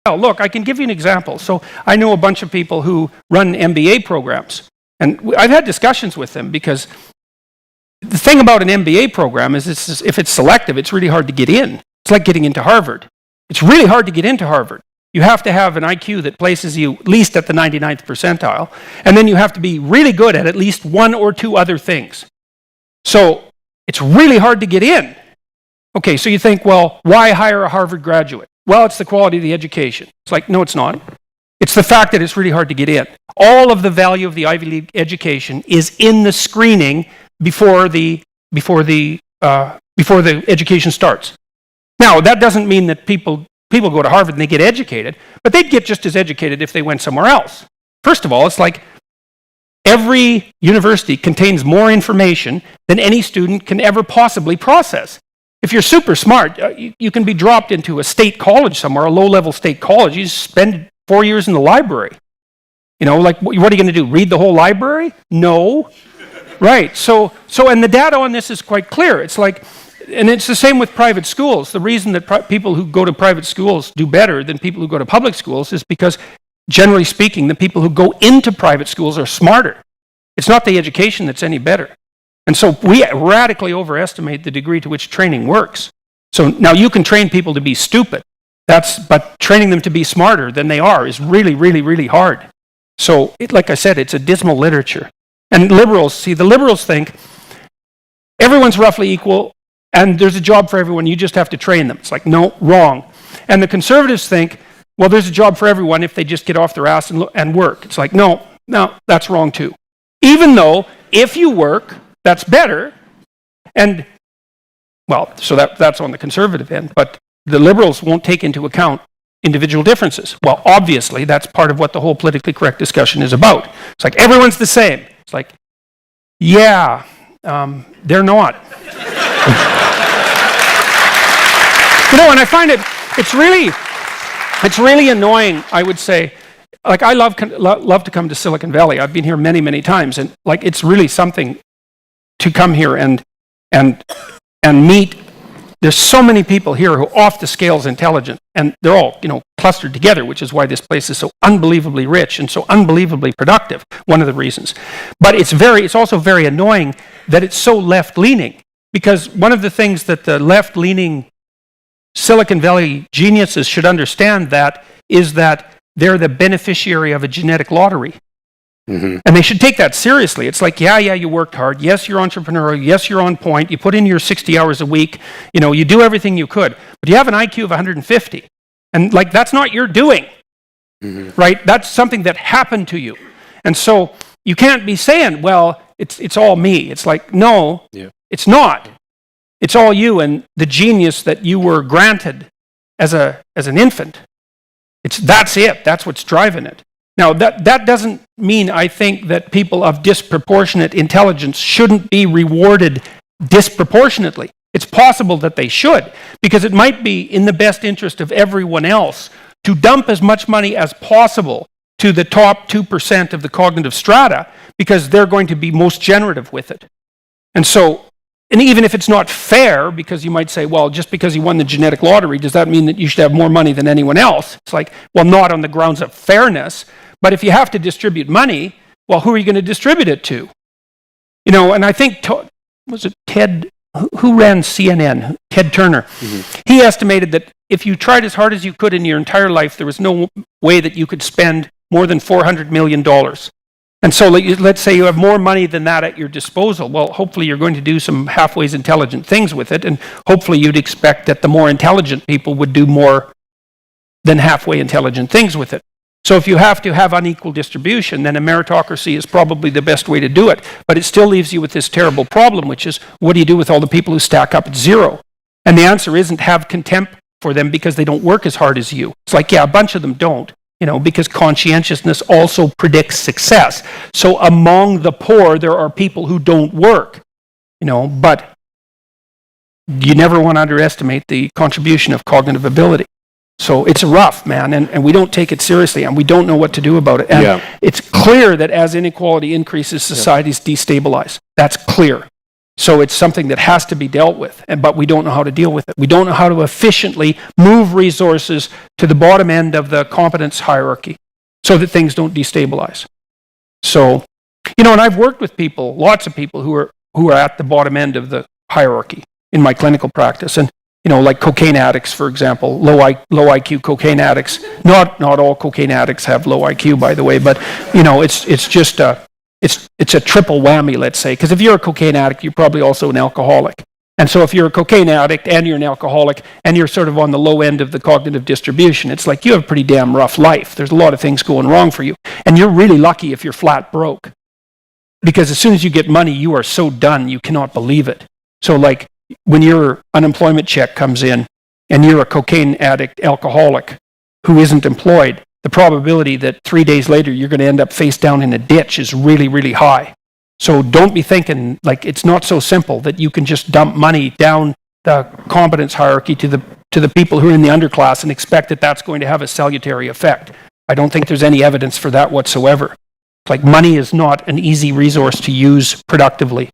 Well, look, I can give you an example. So I know a bunch of people who run MBA programs, and I've had discussions with them because the thing about an MBA program is if it's selective, it's really hard to get in. It's like getting into Harvard. It's really hard to get into Harvard. You have to have an IQ that places you at least at the 99th percentile, and then you have to be really good at least one or two other things. So it's really hard to get in. Okay, so you think, well, why hire a Harvard graduate? Well, it's the quality of the education. It's like, no, it's not. It's the fact that it's really hard to get in. All of the value of the Ivy League education is in the screening before the education starts. Now, that doesn't mean that people go to Harvard and they get educated, but they'd get just as educated if they went somewhere else. First of all, it's like every university contains more information than any student can ever possibly process. If you're super smart, you can be dropped into a state college somewhere, a low-level state college. You spend 4 years in the library. You know, like, what are you going to do? Read the whole library? No. Right. So, and the data on this is quite clear. It's like, and it's the same with private schools. The reason that people who go to private schools do better than people who go to public schools is because, generally speaking, the people who go into private schools are smarter. It's not the education that's any better. And so we radically overestimate the degree to which training works. So now you can train people to be stupid, but training them to be smarter than they are is really, really, really hard. So, like I said, it's a dismal literature. And the liberals think everyone's roughly equal and there's a job for everyone, you just have to train them. It's like, no, wrong. And the conservatives think, well, there's a job for everyone if they just get off their ass and work. It's like, no, that's wrong too. Even though, if you work, that's better. And, well, so that's on the conservative end, but the liberals won't take into account individual differences. Well, obviously, that's part of what the whole politically correct discussion is about. It's like, everyone's the same. It's like, yeah, they're not. You know, and I find it's really annoying, I would say. Like, I love to come to Silicon Valley. I've been here many, many times, and like, it's really something to come here and meet. There's so many people here who are off the scales intelligent, and they're all, clustered together, which is why this place is so unbelievably rich and so unbelievably productive, one of the reasons. But it's also very annoying that it's so left-leaning, because one of the things that the left-leaning Silicon Valley geniuses should understand is that they're the beneficiary of a genetic lottery. Mm-hmm. And they should take that seriously. It's like, yeah, you worked hard. Yes, you're entrepreneurial. Yes, you're on point. You put in your 60 hours a week. You do everything you could. But you have an IQ of 150. And like, that's not your doing, right? That's something that happened to you. And so you can't be saying, well, it's all me. It's like, no, It's not. It's all you and the genius that you were granted as an infant. That's it. That's what's driving it. Now, that doesn't mean, I think, that people of disproportionate intelligence shouldn't be rewarded disproportionately. It's possible that they should, because it might be in the best interest of everyone else to dump as much money as possible to the top 2% of the cognitive strata, because they're going to be most generative with it. And even if it's not fair, because you might say, well, just because you won the genetic lottery, does that mean that you should have more money than anyone else? It's like, well, not on the grounds of fairness, but if you have to distribute money, well, who are you going to distribute it to? And I think, was it Ted, who ran CNN? Ted Turner. Mm-hmm. He estimated that if you tried as hard as you could in your entire life, there was no way that you could spend more than $400 million. And so let's say you have more money than that at your disposal. Well, hopefully you're going to do some halfway intelligent things with it, and hopefully you'd expect that the more intelligent people would do more than halfway intelligent things with it. So if you have to have unequal distribution, then a meritocracy is probably the best way to do it. But it still leaves you with this terrible problem, which is, what do you do with all the people who stack up at zero? And the answer isn't have contempt for them because they don't work as hard as you. It's like, yeah, a bunch of them don't. Because conscientiousness also predicts success. So among the poor, there are people who don't work, but you never want to underestimate the contribution of cognitive ability. So it's rough, man, and we don't take it seriously, and we don't know what to do about it. And it's clear that as inequality increases, societies destabilize. That's clear. So it's something that has to be dealt with, but we don't know how to deal with it. We don't know how to efficiently move resources to the bottom end of the competence hierarchy so that things don't destabilize. So, and I've worked with people, lots of people who are at the bottom end of the hierarchy in my clinical practice. And, like cocaine addicts, for example, low IQ cocaine addicts. Not all cocaine addicts have low IQ, by the way, but, it's just it's a triple whammy, let's say, because if you're a cocaine addict, you're probably also an alcoholic. And so if you're a cocaine addict and you're an alcoholic and you're sort of on the low end of the cognitive distribution, it's like you have a pretty damn rough life. There's a lot of things going wrong for you. And you're really lucky if you're flat broke. Because as soon as you get money, you are so done, you cannot believe it. So like when your unemployment check comes in and you're a cocaine addict, alcoholic who isn't employed, the probability that 3 days later you're going to end up face down in a ditch is really, really high. So don't be thinking like it's not so simple that you can just dump money down the competence hierarchy to the people who are in the underclass and expect that that's going to have a salutary effect. I don't think there's any evidence for that whatsoever. Like money is not an easy resource to use productively.